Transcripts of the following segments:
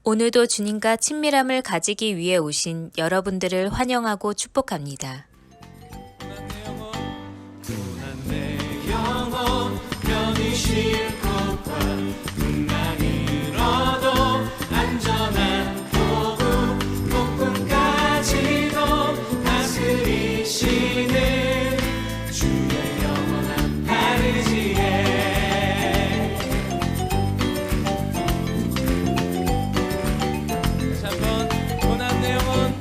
오늘도 주님과 친밀함을 가지기 위해 오신 여러분들을 환영하고 축복합니다. 고난 내 영혼 편히 쉴 곳과 풍랑을 얻어 안전한 포구 폭풍까지도 다스리시는 주의 영원한 파르지에 다시 한번 고난 내 영혼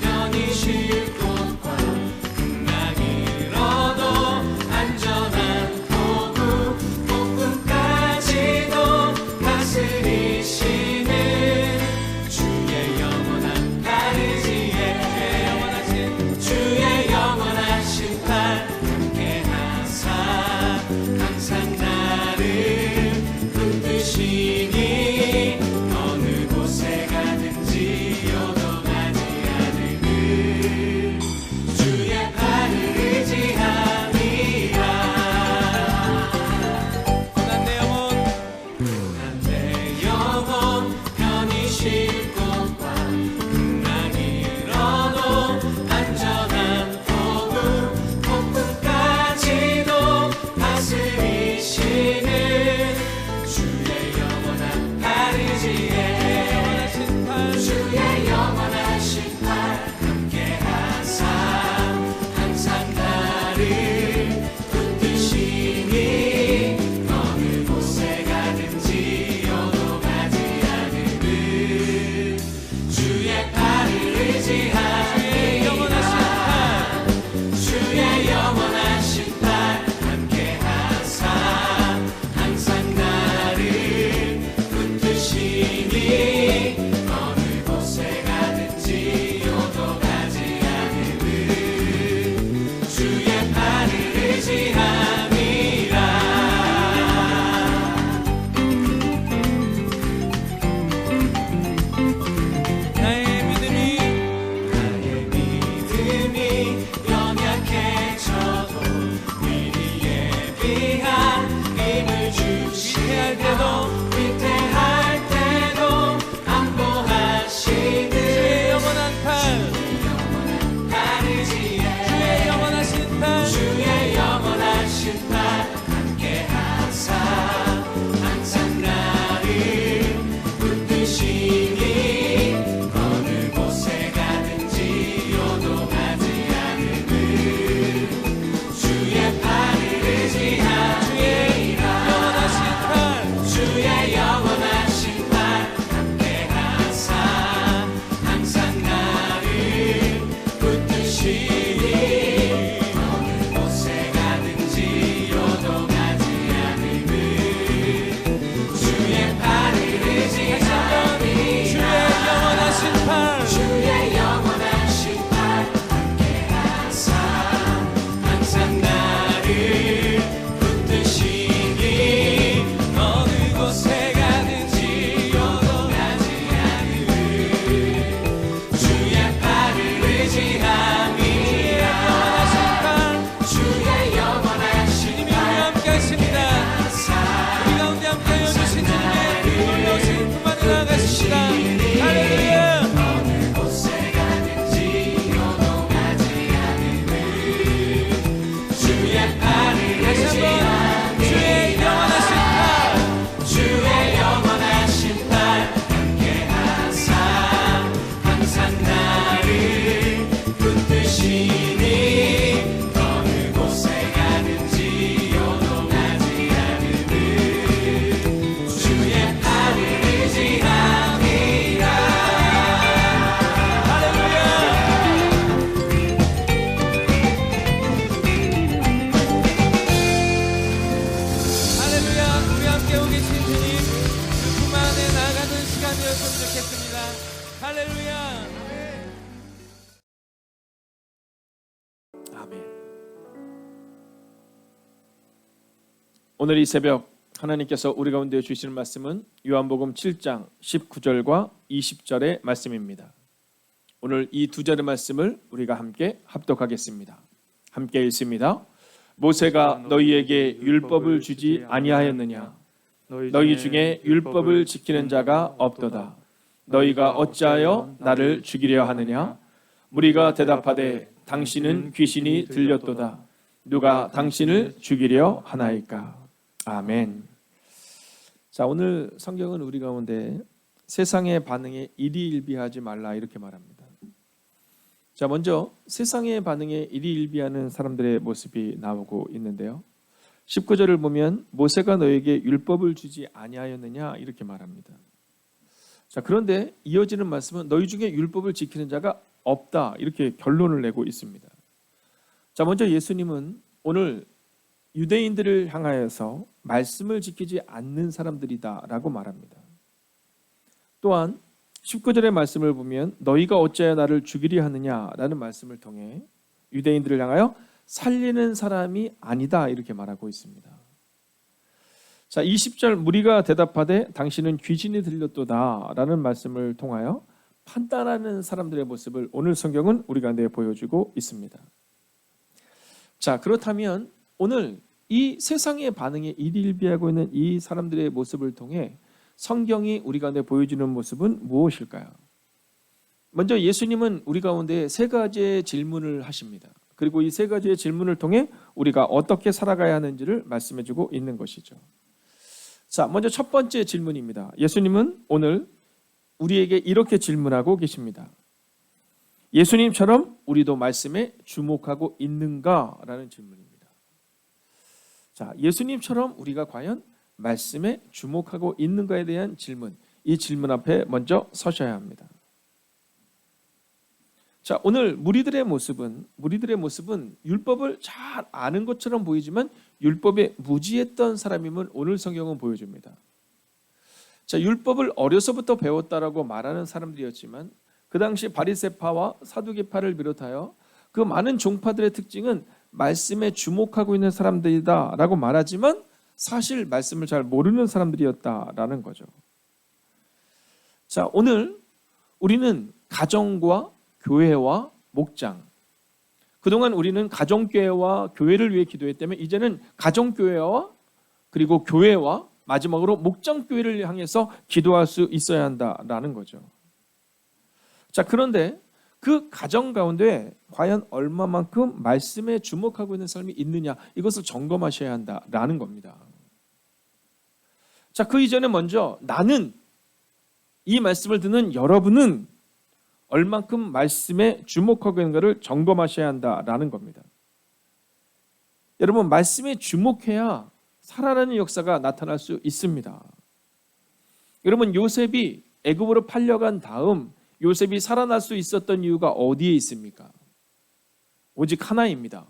편히 쉴 곳과 풍랑을 얻어 안전한 포구 폭풍까지도 다스리시는 주의 영원한 파르지에 주의 영원하신 팔 함께 하사 항상 나를 붙드시니 어느 곳에 가든지 요동하지 않으는 주의 팔을 의지함이라. 고난 내 영혼 편히 쉴 곳과 풍랑을 얻어 안전한 포구 폭풍까지도 다스리시는 주의 영원한 파르지에 주의 영원하신 팔 함께 하사 항상 나를 붙드시니 어느 곳에 가든지 요동하지 않으는 주의 팔을 의지하리라. 주의 영원하신 팔 함께 하사 항상 나를 붙드시니 어느 곳에 가든지 요동하지 않으는 주의 팔을 의지함이라. 나의 믿음이 연약해져도 미리 예비한 힘을 주시할 때도 위태할 때도 안보하시는 주의 영원한 팔 파르지에 주의 영원하신 팔 함께 하사 항상 나를 붙드시니 어느 곳에 가든지 요동하지 않으는 주의 팔을 의지하리라. 주의 영원하신 팔 함께 하사 항상 나를 붙드시니 어느 곳에 가든지 요동하지 않으는 주의 팔을 의지하리라. 주의 영원하신 팔 함께 하사 항상 나를 붙드시니 어느 곳에 가든지 요동하지 않으는 주의 팔을 의지함이라. 주의 영원하신 팔 함께 하십니다. 우리 가운데 함께 해주신 주님의 놀라우신 품안에 나아가십니다. 할렐루야. 어느 곳에 가든지 요동하지 않으는 주의 팔을 의지함이라. 주의 영원하신 팔 함께 하사 항상 나를 붙드시니 어느 곳에 가든지 요동하지 않으는 주의 팔을 의지함이라. 할렐루야. 할렐루야. 우리 함께 오 계신 주님 그 품 안에 나아가는 시간이었으면 좋겠습니다. 할렐루야. 아멘. 오늘 이 새벽 하나님께서 우리 가운데 주시는 말씀은 요한복음 7장 19절과 20절의 말씀입니다. 오늘 이 두 절의 말씀을 우리가 함께 합독하겠습니다. 함께 읽습니다. 모세가 너희에게 율법을 주지 아니하였느냐? 너희 중에 율법을 지키는 자가 없도다. 너희가 어찌하여 나를 죽이려 하느냐? 무리가 대답하되 당신은 귀신이 들렸도다. 누가 당신을 죽이려 하나이까? 아멘. 자, 오늘 성경은 우리 가운데 세상의 반응에 일희일비하지 말라 이렇게 말합니다. 자, 먼저 세상의 반응에 일희일비하는 사람들의 모습이 나오고 있는데요. 19절을 보면 모세가 너에게 율법을 주지 아니하였느냐 이렇게 말합니다. 자, 그런데 이어지는 말씀은 너희 중에 율법을 지키는 자가 없다 이렇게 결론을 내고 있습니다. 자, 먼저 예수님은 오늘 유대인들을 향하여서 말씀을 지키지 않는 사람들이다라고 말합니다. 또한 19절의 말씀을 보면 너희가 어찌하여 나를 죽이려 하느냐라는 말씀을 통해 유대인들을 향하여 살리는 사람이 아니다 이렇게 말하고 있습니다. 자, 20절 무리가 대답하되 당신은 귀신이 들렸도다라는 말씀을 통하여 판단하는 사람들의 모습을 오늘 성경은 우리 가운데 보여주고 있습니다. 자, 그렇다면 오늘 이 세상의 반응에 일희일비하고 있는 이 사람들의 모습을 통해 성경이 우리 가운데 보여주는 모습은 무엇일까요? 먼저 예수님은 우리 가운데 세 가지의 질문을 하십니다. 그리고 이 세 가지의 질문을 통해 우리가 어떻게 살아가야 하는지를 말씀해주고 있는 것이죠. 자, 먼저 첫 번째 질문입니다. 예수님은 오늘 우리에게 이렇게 질문하고 계십니다. 예수님처럼 우리도 말씀에 주목하고 있는가라는 질문입니다. 자, 예수님처럼 우리가 과연 말씀에 주목하고 있는가에 대한 질문, 이 질문 앞에 먼저 서셔야 합니다. 자, 오늘 무리들의 모습은 율법을 잘 아는 것처럼 보이지만 율법에 무지했던 사람임을 오늘 성경은 보여줍니다. 자, 율법을 어려서부터 배웠다라고 말하는 사람들이었지만 그 당시 바리새파와 사두개파를 비롯하여 그 많은 종파들의 특징은 말씀에 주목하고 있는 사람들이다라고 말하지만 사실 말씀을 잘 모르는 사람들이었다라는 거죠. 자, 오늘 우리는 가정과 교회와 목장, 그동안 우리는 가정교회와 교회를 위해 기도했다면 이제는 가정교회와 그리고 교회와 마지막으로 목장교회를 향해서 기도할 수 있어야 한다라는 거죠. 자, 그런데 그 가정 가운데 과연 얼마만큼 말씀에 주목하고 있는 사람이 있느냐, 이것을 점검하셔야 한다라는 겁니다. 자, 그 이전에 먼저 나는, 이 말씀을 듣는 여러분은 얼만큼 말씀에 주목하고 있는가를 점검하셔야 한다라는 겁니다. 여러분, 말씀에 주목해야 살아나는 역사가 나타날 수 있습니다. 여러분, 요셉이 애굽으로 팔려간 다음 요셉이 살아날 수 있었던 이유가 어디에 있습니까? 오직 하나입니다.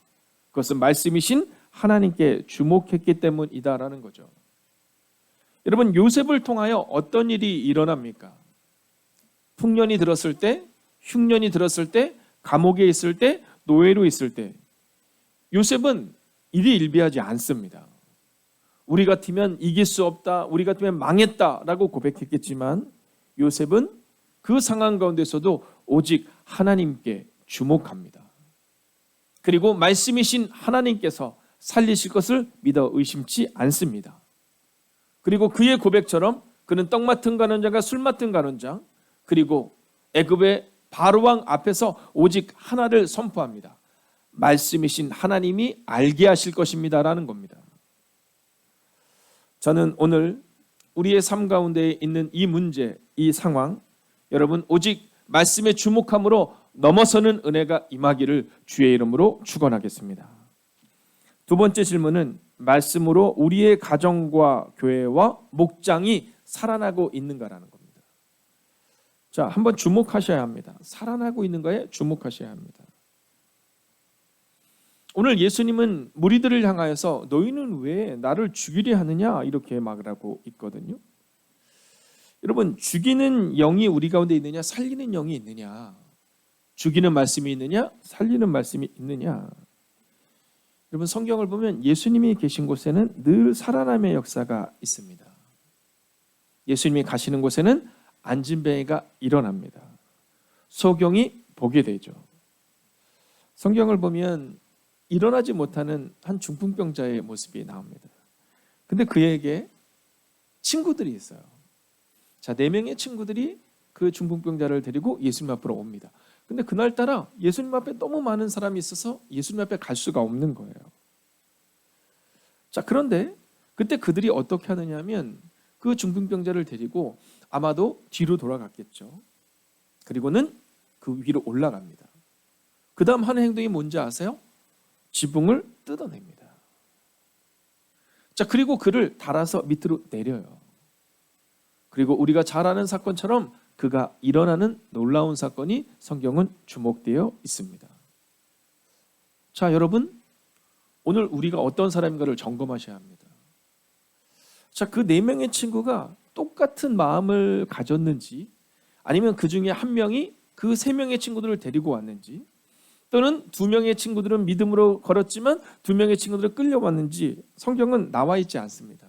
그것은 말씀이신 하나님께 주목했기 때문이다라는 거죠. 여러분, 요셉을 통하여 어떤 일이 일어납니까? 풍년이 들었을 때, 흉년이 들었을 때, 감옥에 있을 때, 노예로 있을 때 요셉은 일희일비하지 않습니다. 우리 같으면 이길 수 없다, 우리 같으면 망했다라고 고백했겠지만 요셉은 그 상황 가운데서도 오직 하나님께 주목합니다. 그리고 말씀이신 하나님께서 살리실 것을 믿어 의심치 않습니다. 그리고 그의 고백처럼 그는 떡 맡은 간원장과 술 맡은 간원장, 그리고 애굽의 바로왕 앞에서 오직 하나를 선포합니다. 말씀이신 하나님이 알게 하실 것입니다라는 겁니다. 저는 오늘 우리의 삶 가운데 있는 이 문제, 이 상황, 여러분 오직 말씀에 주목함으로 넘어서는 은혜가 임하기를 주의 이름으로 축원하겠습니다. 두 번째 질문은 말씀으로 우리의 가정과 교회와 목장이 살아나고 있는가라는 겁니다. 자, 한번 주목하셔야 합니다. 살아나고 있는가에 주목하셔야 합니다. 오늘 예수님은 무리들을 향하여서 너희는 왜 나를 죽이려 하느냐 이렇게 말하고 있거든요. 여러분, 죽이는 영이 우리 가운데 있느냐, 살리는 영이 있느냐, 죽이는 말씀이 있느냐, 살리는 말씀이 있느냐. 여러분, 성경을 보면 예수님이 계신 곳에는 늘 살아남의 역사가 있습니다. 예수님이 가시는 곳에는 안진뱅이가 일어납니다. 소경이 보게 되죠. 성경을 보면 일어나지 못하는 한 중풍병자의 모습이 나옵니다. 근데 그에게 친구들이 있어요. 자, 4명의 친구들이 그 중풍병자를 데리고 예수님 앞으로 옵니다. 근데 그날따라 예수님 앞에 너무 많은 사람이 있어서 예수님 앞에 갈 수가 없는 거예요. 자, 그런데 그때 그들이 어떻게 하느냐 하면 그 중풍병자를 데리고 아마도 뒤로 돌아갔겠죠. 그리고는 그 위로 올라갑니다. 그 다음 하는 행동이 뭔지 아세요? 지붕을 뜯어냅니다. 자, 그리고 그를 달아서 밑으로 내려요. 그리고 우리가 잘 아는 사건처럼 그가 일어나는 놀라운 사건이 성경은 주목되어 있습니다. 자, 여러분, 오늘 우리가 어떤 사람인가를 점검하셔야 합니다. 자, 그 4명의 친구가 똑같은 마음을 가졌는지, 아니면 그 중에 한 명이 그 3명의 친구들을 데리고 왔는지, 또는 2명의 친구들은 믿음으로 걸었지만 2명의 친구들은 끌려왔는지 성경은 나와 있지 않습니다.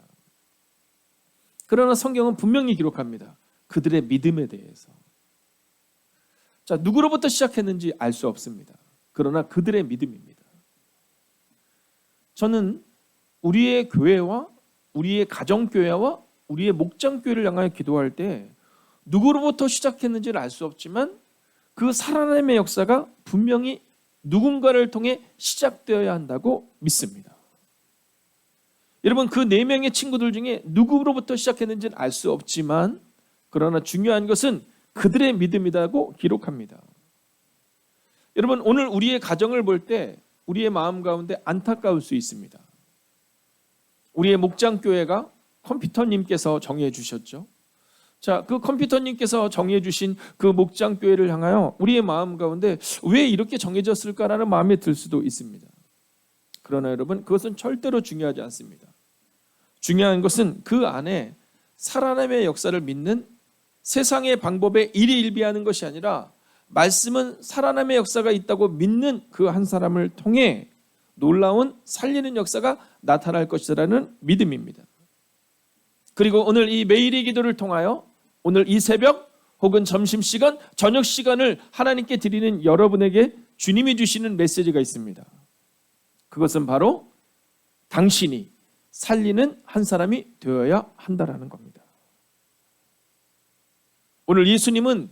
그러나 성경은 분명히 기록합니다. 그들의 믿음에 대해서. 자, 누구로부터 시작했는지 알 수 없습니다. 그러나 그들의 믿음입니다. 저는 우리의 교회와 우리의 가정교회와 우리의 목장교회를 향하여 기도할 때 누구로부터 시작했는지를 알 수 없지만 그 살아남의 역사가 분명히 누군가를 통해 시작되어야 한다고 믿습니다. 여러분, 그 4명의 친구들 중에 누구로부터 시작했는지는 알 수 없지만 그러나 중요한 것은 그들의 믿음이라고 기록합니다. 여러분, 오늘 우리의 가정을 볼 때 우리의 마음 가운데 안타까울 수 있습니다. 우리의 목장교회가 컴퓨터님께서 정해 주셨죠. 자, 그 컴퓨터님께서 정해 주신 그 목장교회를 향하여 우리의 마음 가운데 왜 이렇게 정해졌을까라는 마음이 들 수도 있습니다. 그러나 여러분, 그것은 절대로 중요하지 않습니다. 중요한 것은 그 안에 살아남의 역사를 믿는 세상의 방법에 일희일비하는 것이 아니라 말씀은 살아남의 역사가 있다고 믿는 그 한 사람을 통해 놀라운 살리는 역사가 나타날 것이라는 믿음입니다. 그리고 오늘 이 매일의 기도를 통하여 오늘 이 새벽 혹은 점심시간, 저녁시간을 하나님께 드리는 여러분에게 주님이 주시는 메시지가 있습니다. 그것은 바로 당신이 살리는 한 사람이 되어야 한다라는 겁니다. 오늘 예수님은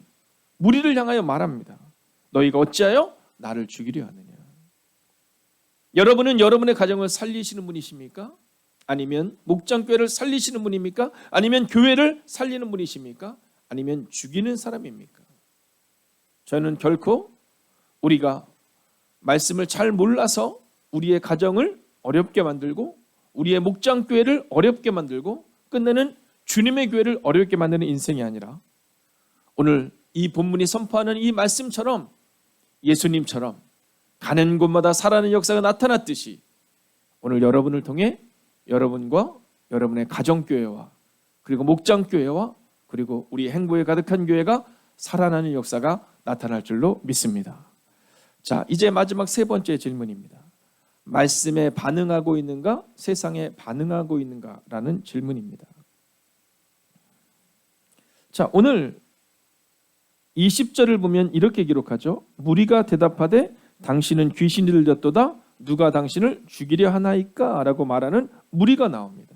무리를 향하여 말합니다. 너희가 어찌하여 나를 죽이려 하느냐. 여러분은 여러분의 가정을 살리시는 분이십니까? 아니면 목장교회를 살리시는 분입니까? 아니면 교회를 살리는 분이십니까? 아니면 죽이는 사람입니까? 저는 결코 우리가 말씀을 잘 몰라서 우리의 가정을 어렵게 만들고 우리의 목장교회를 어렵게 만들고 끝내는 주님의 교회를 어렵게 만드는 인생이 아니라 오늘 이 본문이 선포하는 이 말씀처럼 예수님처럼 가는 곳마다 살아나는 역사가 나타났듯이 오늘 여러분을 통해 여러분과 여러분의 가정교회와 그리고 목장교회와 그리고 우리 행복에 가득한 교회가 살아나는 역사가 나타날 줄로 믿습니다. 자, 이제 마지막 3번째 질문입니다. 말씀에 반응하고 있는가? 세상에 반응하고 있는가? 라는 질문입니다. 자, 오늘 20절을 보면 이렇게 기록하죠. 무리가 대답하되 당신은 귀신이 들렸도다. 누가 당신을 죽이려 하나이까? 라고 말하는 무리가 나옵니다.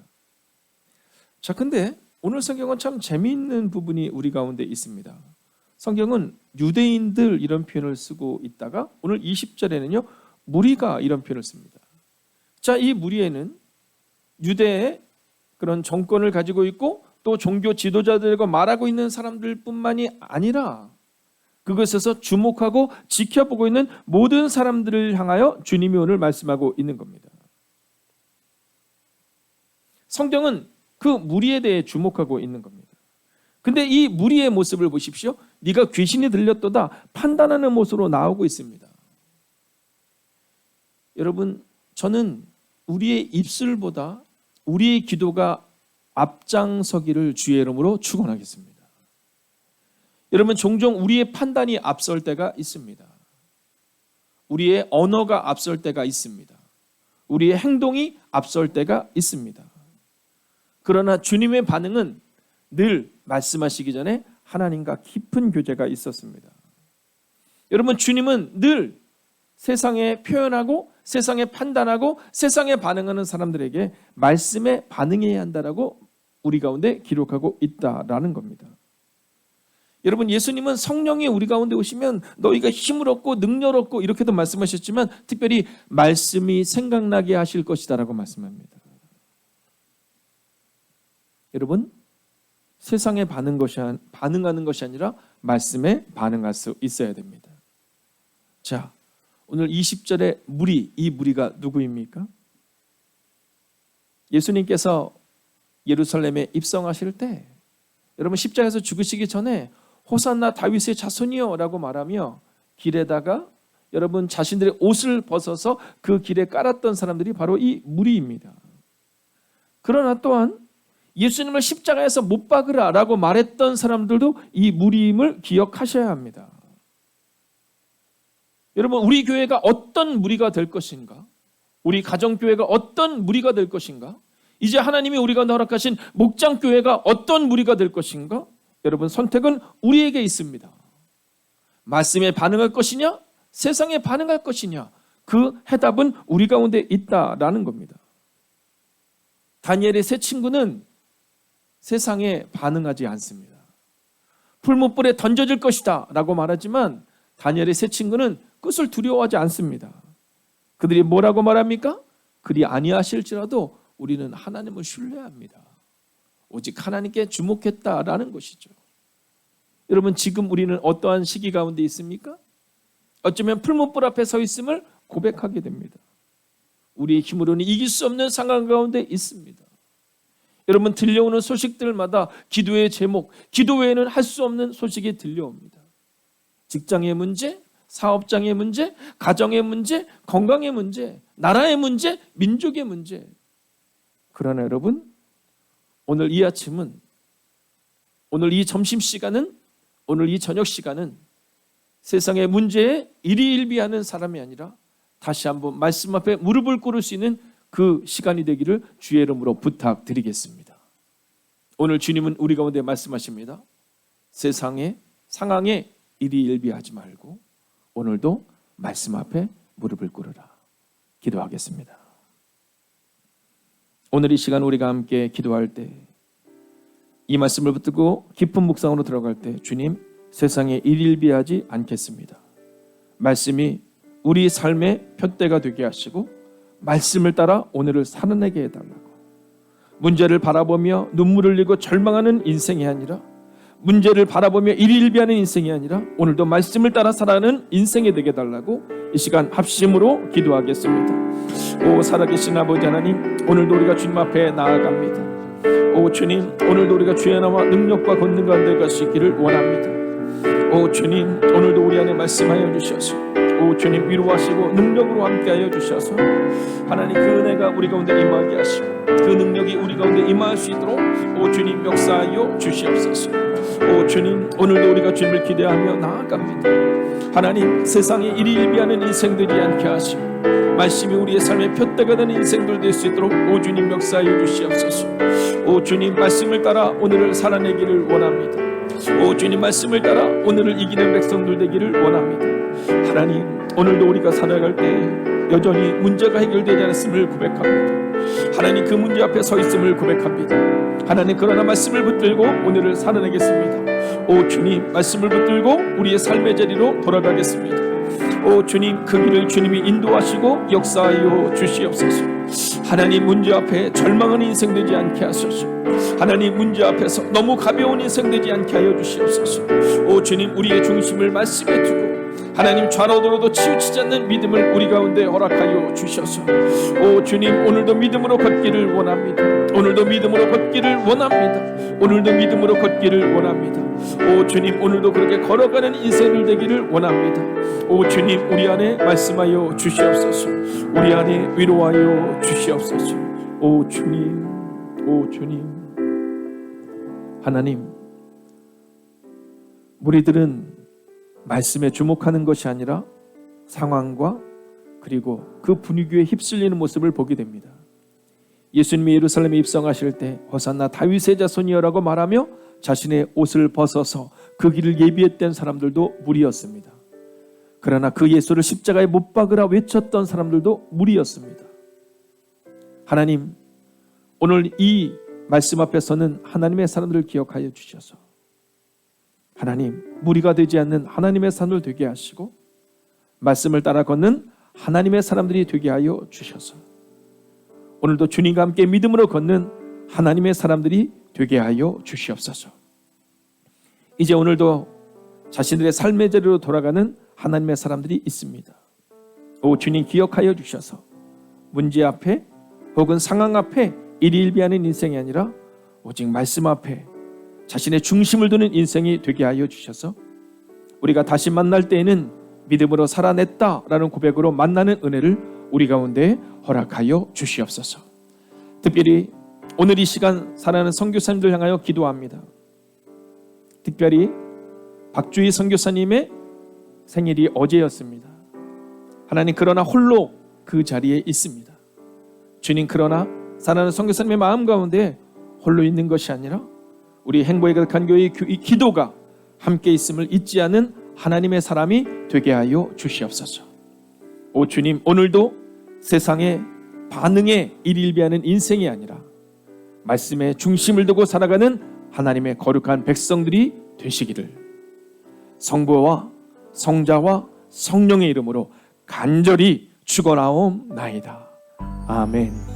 자, 근데 오늘 성경은 참 재미있는 부분이 우리 가운데 있습니다. 성경은 유대인들 이런 표현을 쓰고 있다가 오늘 20절에는요 무리가 이런 표현을 씁니다. 자, 이 무리에는 유대의 그런 정권을 가지고 있고 또 종교 지도자들과 말하고 있는 사람들뿐만이 아니라 그것에서 주목하고 지켜보고 있는 모든 사람들을 향하여 주님이 오늘 말씀하고 있는 겁니다. 성경은 그 무리에 대해 주목하고 있는 겁니다. 근데 이 무리의 모습을 보십시오. 네가 귀신이 들렸도다 판단하는 모습으로 나오고 있습니다. 여러분, 저는 우리의 입술보다 우리의 기도가 앞장서기를 주의 이름으로 축원하겠습니다. 여러분, 종종 우리의 판단이 앞설 때가 있습니다. 우리의 언어가 앞설 때가 있습니다. 우리의 행동이 앞설 때가 있습니다. 그러나 주님의 반응은 늘 말씀하시기 전에 하나님과 깊은 교제가 있었습니다. 여러분, 주님은 늘 세상에 표현하고 세상에 판단하고 세상에 반응하는 사람들에게 말씀에 반응해야 한다라고 우리 가운데 기록하고 있다라는 겁니다. 여러분, 예수님은 성령이 우리 가운데 오시면 너희가 힘을 얻고 능력을 얻고 이렇게도 말씀하셨지만 특별히 말씀이 생각나게 하실 것이다라고 말씀합니다. 여러분, 세상에 반응하는 것이 아니라 말씀에 반응할 수 있어야 됩니다. 자, 오늘 20절의 무리, 이 무리가 누구입니까? 예수님께서 예루살렘에 입성하실 때 여러분 십자가에서 죽으시기 전에 호산나 다윗의 자손이여 라고 말하며 길에다가 여러분 자신들의 옷을 벗어서 그 길에 깔았던 사람들이 바로 이 무리입니다. 그러나 또한 예수님을 십자가에서 못 박으라 라고 말했던 사람들도 이 무리임을 기억하셔야 합니다. 여러분, 우리 교회가 어떤 무리가 될 것인가? 우리 가정교회가 어떤 무리가 될 것인가? 이제 하나님이 우리가 허락하신 목장교회가 어떤 무리가 될 것인가? 여러분, 선택은 우리에게 있습니다. 말씀에 반응할 것이냐? 세상에 반응할 것이냐? 그 해답은 우리 가운데 있다라는 겁니다. 다니엘의 세 친구는 세상에 반응하지 않습니다. 풀무불에 던져질 것이다 라고 말하지만 다니엘의 세 친구는 그것을 두려워하지 않습니다. 그들이 뭐라고 말합니까? 그리 아니하실지라도 우리는 하나님을 신뢰합니다. 오직 하나님께 주목했다라는 것이죠. 여러분, 지금 우리는 어떠한 시기 가운데 있습니까? 어쩌면 풀무불 앞에 서 있음을 고백하게 됩니다. 우리의 힘으로는 이길 수 없는 상황 가운데 있습니다. 여러분, 들려오는 소식들마다 기도의 제목, 기도 외에는 할 수 없는 소식이 들려옵니다. 직장의 문제, 사업장의 문제, 가정의 문제, 건강의 문제, 나라의 문제, 민족의 문제. 그러나 여러분, 오늘 이 아침은, 오늘 이 점심시간은, 오늘 이 저녁시간은 세상의 문제에 일희일비하는 사람이 아니라 다시 한번 말씀 앞에 무릎을 꿇을 수 있는 그 시간이 되기를 주의 이름으로 부탁드리겠습니다. 오늘 주님은 우리 가운데 말씀하십니다. 세상의 상황에 일희일비하지 말고 오늘도 말씀 앞에 무릎을 꿇으라. 기도하겠습니다. 오늘 이 시간 우리가 함께 기도할 때 이 말씀을 붙들고 깊은 묵상으로 들어갈 때 주님, 세상에 일일비하지 않겠습니다. 말씀이 우리 삶의 푯대가 되게 하시고 말씀을 따라 오늘을 살아내게 해달라고. 문제를 바라보며 눈물을 흘리고 절망하는 인생이 아니라, 문제를 바라보며 일일비하는 인생이 아니라 오늘도 말씀을 따라 살아가는 인생이 되게 해달라고 이 시간 합심으로 기도하겠습니다. 오 살아계신 아버지 하나님, 오늘도 우리가 주님 앞에 나아갑니다. 오 주님, 오늘도 우리가 주의 나와 능력과 권능 가운데 갈 수 있기를 원합니다. 오 주님, 오늘도 우리 안에 말씀하여 주셔서 오 주님 위로하시고 능력으로 함께하여 주셔서 하나님 그 은혜가 우리 가운데 임하게 하시고 그 능력이 우리 가운데 임할 수 있도록 오 주님 역사하여 주시옵소서. 오 주님, 오늘도 우리가 주님을 기대하며 나아갑니다. 하나님, 세상에 일희일비하는 인생들이 않게 하시고 말씀이 우리의 삶의 푯대가 되는 인생들 될 수 있도록 오 주님 역사하여 주시옵소서. 오 주님, 말씀을 따라 오늘을 살아내기를 원합니다. 오 주님, 말씀을 따라 오늘을 이기는 백성들 되기를 원합니다. 하나님, 오늘도 우리가 살아갈 때 여전히 문제가 해결되지 않았음을 고백합니다. 하나님, 그 문제 앞에 서 있음을 고백합니다. 하나님, 그러나 말씀을 붙들고 오늘을 살아내겠습니다. 오 주님, 말씀을 붙들고 우리의 삶의 자리로 돌아가겠습니다. 오 주님, 그 길을 주님이 인도하시고 역사하여 주시옵소서. 하나님, 문제 앞에 절망하는 인생 되지 않게 하소서. 하나님, 문제 앞에서 너무 가벼운 인생 되지 않게 하여 주시옵소서. 오 주님, 우리의 중심을 말씀에 두고 하나님 좌로우로도 치우치지 않는 믿음을 우리 가운데 허락하여 주셔서 오 주님, 오늘도 믿음으로 걷기를 원합니다. 오늘도 믿음으로 걷기를 원합니다. 오늘도 믿음으로 걷기를 원합니다. 오 주님, 오늘도 그렇게 걸어가는 인생을 되기를 원합니다. 오 주님, 우리 안에 말씀하여 주시옵소서. 우리 안에 위로하여 주시옵소서. 오 주님, 오 주님. 하나님, 무리들은 말씀에 주목하는 것이 아니라 상황과 그리고 그 분위기에 휩쓸리는 모습을 보게 됩니다. 예수님이 예루살렘에 입성하실 때 호산나 다윗의 자손이여라고 말하며 자신의 옷을 벗어서 그 길을 예비했던 사람들도 무리였습니다. 그러나 그 예수를 십자가에 못 박으라 외쳤던 사람들도 무리였습니다. 하나님, 오늘 이 말씀 앞에 서는 하나님의 사람들을 기억하여 주셔서 하나님, 무리가 되지 않는 하나님의 사람들 되게 하시고 말씀을 따라 걷는 하나님의 사람들이 되게 하여 주셔서 오늘도 주님과 함께 믿음으로 걷는 하나님의 사람들이 되게 하여 주시옵소서. 이제 오늘도 자신들의 삶의 자리로 돌아가는 하나님의 사람들이 있습니다. 오 주님, 기억하여 주셔서 문제 앞에 혹은 상황 앞에 일일비하는 인생이 아니라 오직 말씀 앞에 자신의 중심을 두는 인생이 되게 하여 주셔서 우리가 다시 만날 때에는 믿음으로 살아냈다라는 고백으로 만나는 은혜를 우리 가운데 허락하여 주시옵소서. 특별히 오늘 이 시간 사랑하는 선교사님들 향하여 기도합니다. 특별히 박주희 선교사님의 생일이 어제였습니다. 하나님, 그러나 홀로 그 자리에 있습니다. 주님, 그러나 사랑하는 선교사님의 마음 가운데 홀로 있는 것이 아니라 우리 행복에 가득한 교회의 이 기도가 함께 있음을 잊지 않는 하나님의 사람이 되게 하여 주시옵소서. 오 주님, 오늘도 세상의 반응에 일일비하는 인생이 아니라 말씀에 중심을 두고 살아가는 하나님의 거룩한 백성들이 되시기를 성부와 성자와 성령의 이름으로 간절히 축원하옵나이다. 아멘.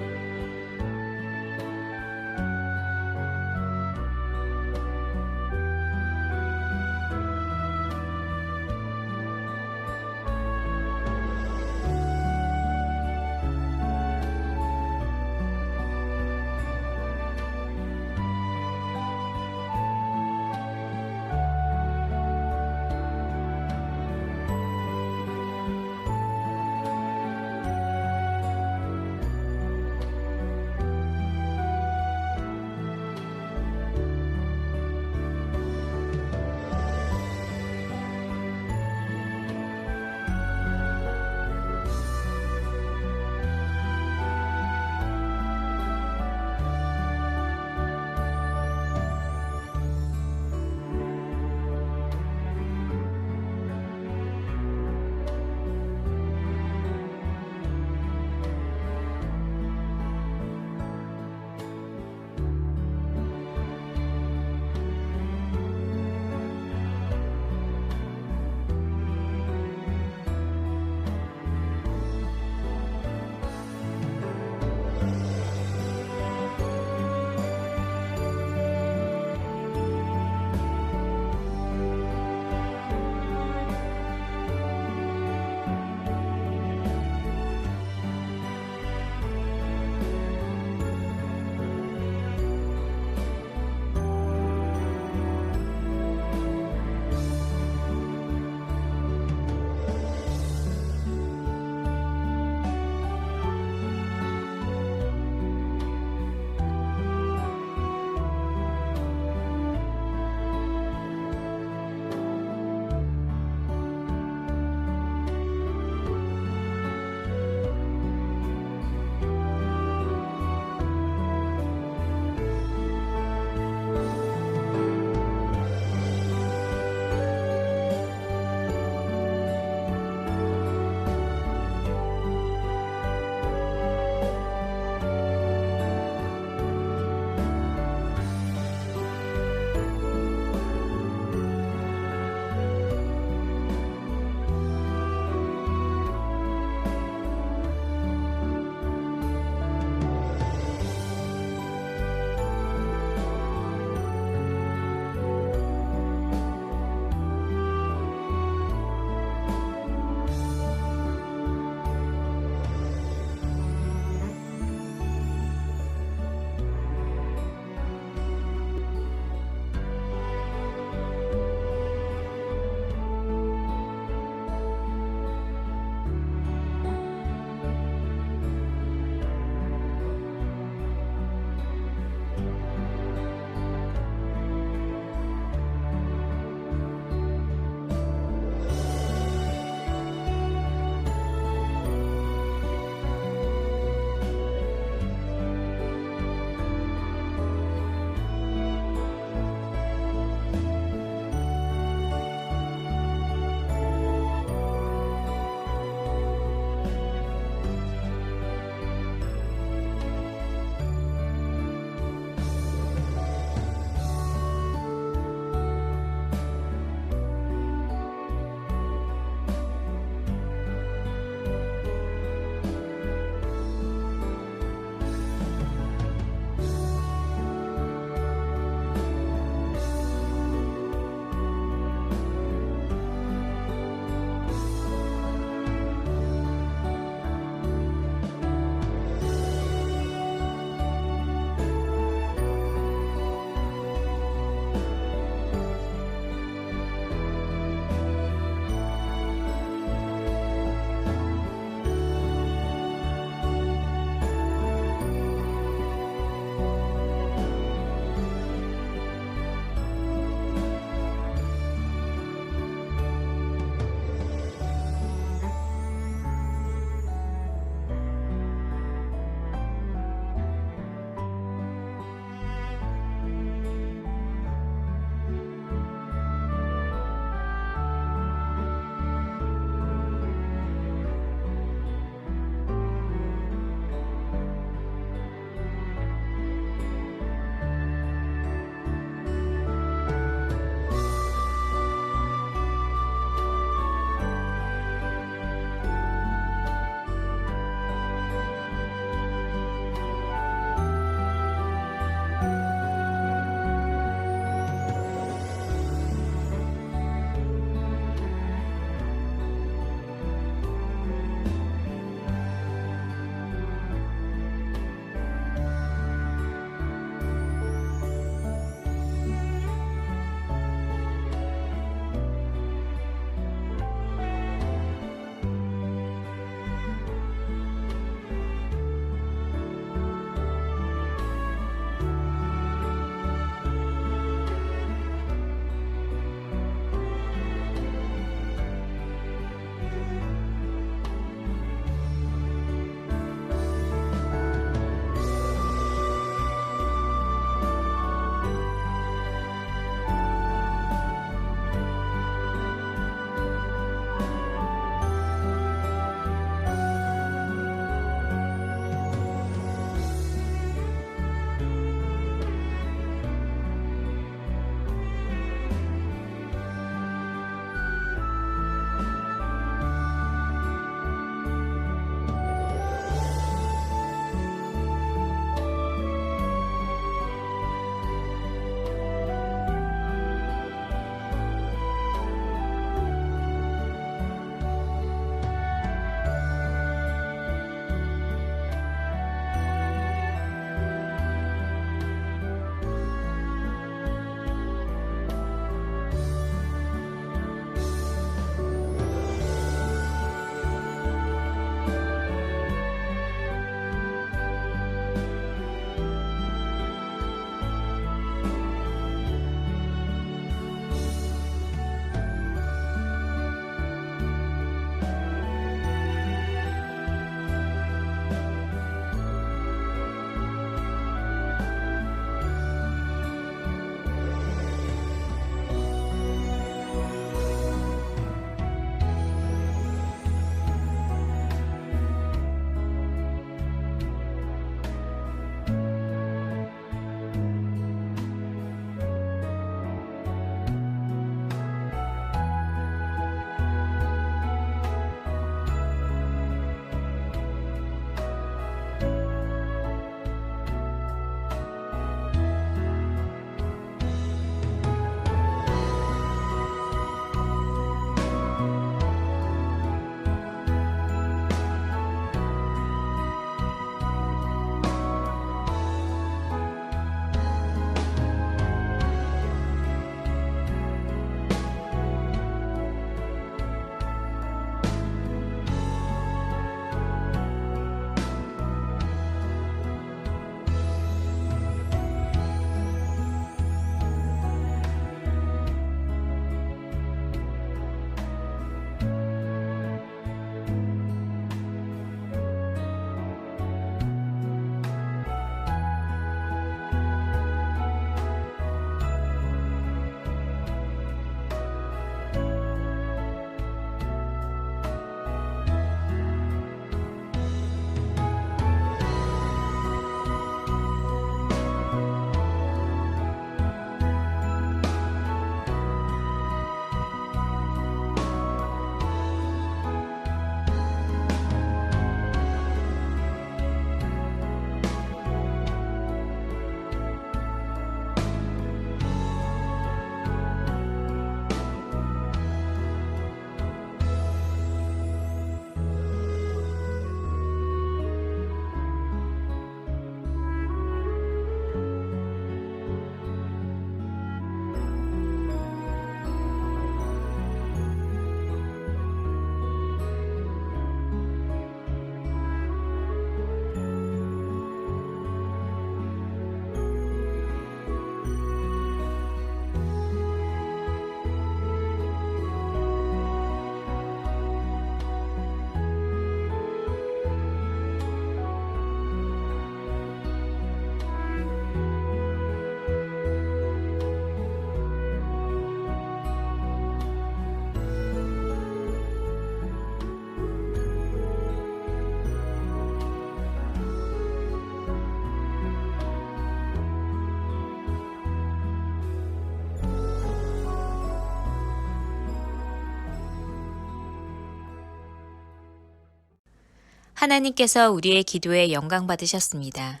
하나님께서 우리의 기도에 영광 받으셨습니다.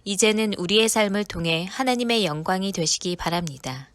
이제는 우리의 삶을 통해 하나님의 영광이 되시기 바랍니다.